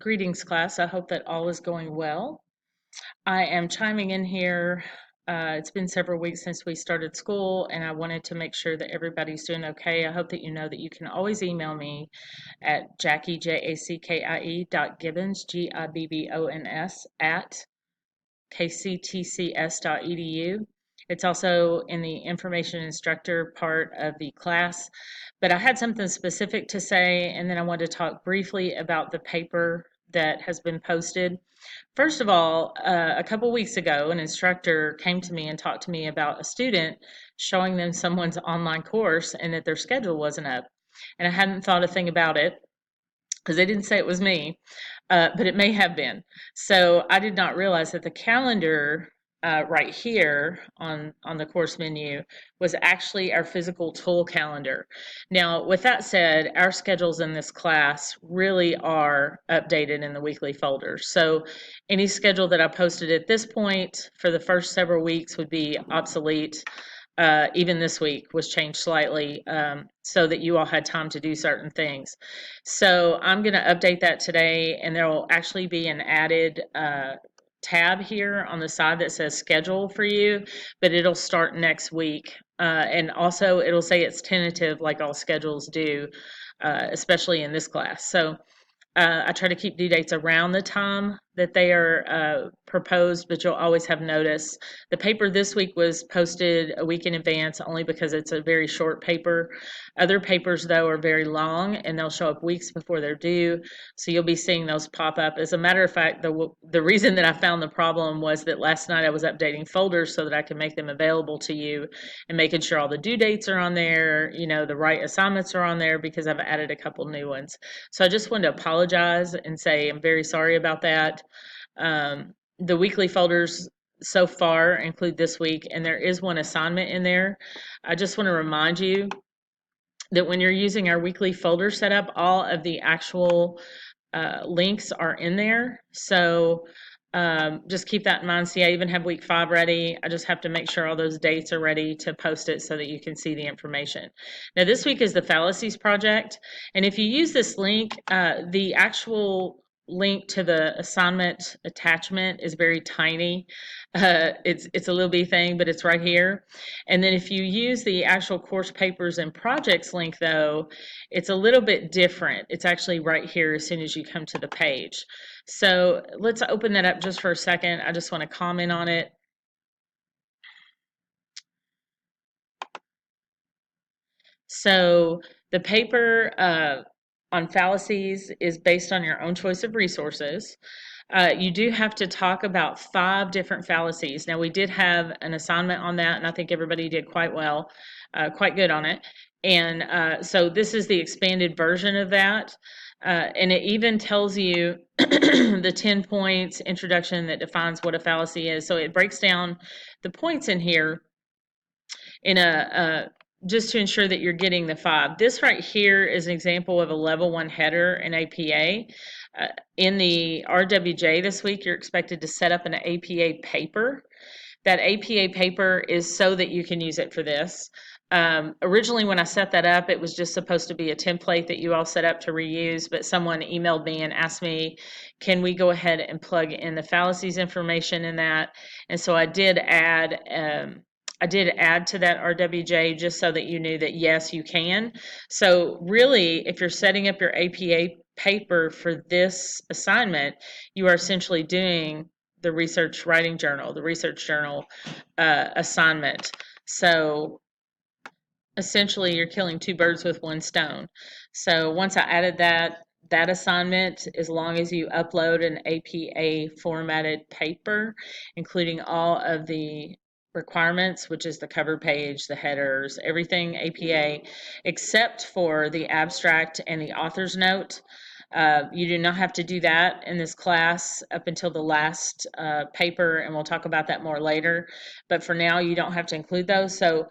Greetings, class. I hope that all is going well. I am chiming in here. It's been several weeks since we started school, and I wanted to make sure that everybody's doing okay. I hope that you know that you can always email me at Jackie, Jackie, .Gibbons, Gibbons, at kctcs.edu. It's also in the information instructor part of the class. But I had something specific to say, and then I wanted to talk briefly about the paper that has been posted. First of all, a couple weeks ago, an instructor came to me and talked to me about a student showing them someone's online course and that their schedule wasn't up. And I hadn't thought a thing about it because they didn't say it was me, but it may have been. So I did not realize that the calendar right here on the course menu was actually our physical tool calendar. Now, with that said, our schedules in this class really are updated in the weekly folder. So any schedule that I posted at this point for the first several weeks would be obsolete. Even this week was changed slightly so that you all had time to do certain things. So I'm going to update that today, and there will actually be an added tab here on the side that says schedule for you, but it'll start next week. And also it'll say it's tentative like all schedules do, especially in this class. So I try to keep due dates around the time that they are proposed, but you'll always have notice. The paper this week was posted a week in advance only because it's a very short paper. Other papers, though, are very long and they'll show up weeks before they're due. So you'll be seeing those pop up. As a matter of fact, the reason that I found the problem was that last night I was updating folders so that I could make them available to you and making sure all the due dates are on there, the right assignments are on there because I've added a couple new ones. So I just wanted to apologize and say I'm very sorry about that. The weekly folders so far include this week, and there is one assignment in there. I just want to remind you that when you're using our weekly folder setup, all of the actual links are in there. So just keep that in mind. See, I even have week 5 ready. I just have to make sure all those dates are ready to post it so that you can see the information. Now, this week is the fallacies project. And if you use this link, the actual link to the assignment attachment is very tiny. It's a little bitty thing, but it's right here. And then if you use the actual course papers and projects link, though, it's a little bit different. It's actually right here as soon as you come to the page. So let's open that up just for a second. I just want to comment on it. So the paper on fallacies is based on your own choice of resources. You do have to talk about 5 different fallacies. Now, we did have an assignment on that, and I think everybody did quite well, quite good on it. And so this is the expanded version of that. And it even tells you the 10 points introduction that defines what a fallacy is. So it breaks down the points in here in a just to ensure that you're getting the 5. This right here is an example of a level 1 header in APA. In the RWJ this week, you're expected to set up an APA paper. That APA paper is so that you can use it for this. Originally, when I set that up, it was just supposed to be a template that you all set up to reuse, but someone emailed me and asked me, can we go ahead and plug in the fallacies information in that? And so I did add to that RWJ just so that you knew that yes, you can. So really, if you're setting up your APA paper for this assignment, you are essentially doing the research writing journal, the research journal assignment. So essentially you're killing 2 birds with 1 stone. So once I added that assignment, as long as you upload an APA formatted paper, including all of the requirements, which is the cover page, the headers, everything APA, except for the abstract and the author's note. You do not have to do that in this class up until the last paper, and we'll talk about that more later. But for now, you don't have to include those. So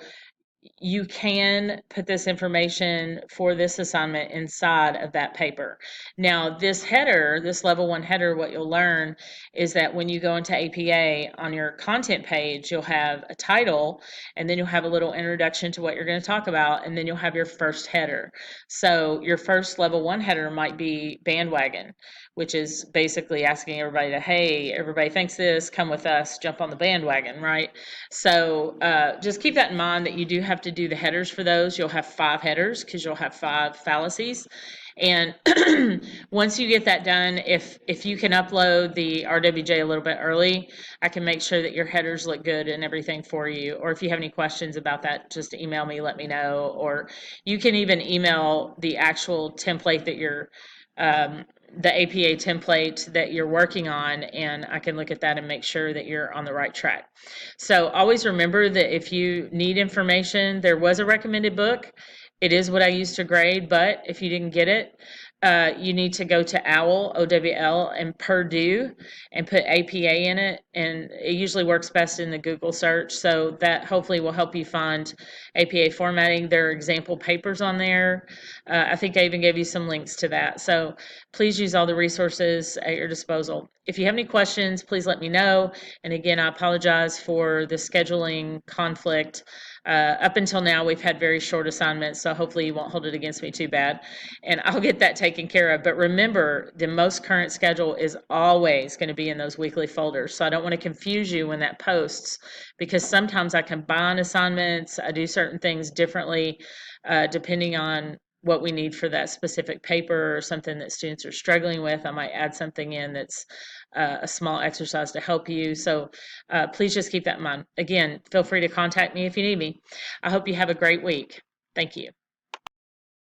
you can put this information for this assignment inside of that paper. Now, this header, this level one header, what you'll learn is that when you go into APA on your content page, you'll have a title, and then you'll have a little introduction to what you're going to talk about, and then you'll have your first header. So your first level one header might be bandwagon, which is basically asking everybody to, hey, everybody thinks this, come with us, jump on the bandwagon, right? So just keep that in mind that you do have to do the headers for those. You'll have 5 headers because you'll have 5 fallacies. And once you get that done, if you can upload the RWJ a little bit early, I can make sure that your headers look good and everything for you. Or if you have any questions about that, just email me, let me know. Or you can even email the actual template that you're the APA template that you're working on, and I can look at that and make sure that you're on the right track. So always remember that if you need information, there was a recommended book. It is what I used to grade, but if you didn't get it, you need to go to OWL, OWL, and Purdue and put APA in it. And it usually works best in the Google search. So that hopefully will help you find APA formatting. There are example papers on there. I think I even gave you some links to that. So please use all the resources at your disposal. If you have any questions, please let me know. And again, I apologize for the scheduling conflict. Up until now, we've had very short assignments, so hopefully you won't hold it against me too bad. And I'll get that taken care of. But remember, the most current schedule is always going to be in those weekly folders. So I don't want to confuse you when that posts, because sometimes I combine assignments, I do certain things differently depending on what we need for that specific paper or something that students are struggling with. I might add something in that's a small exercise to help you. So please just keep that in mind. Again, feel free to contact me if you need me. I hope you have a great week. Thank you.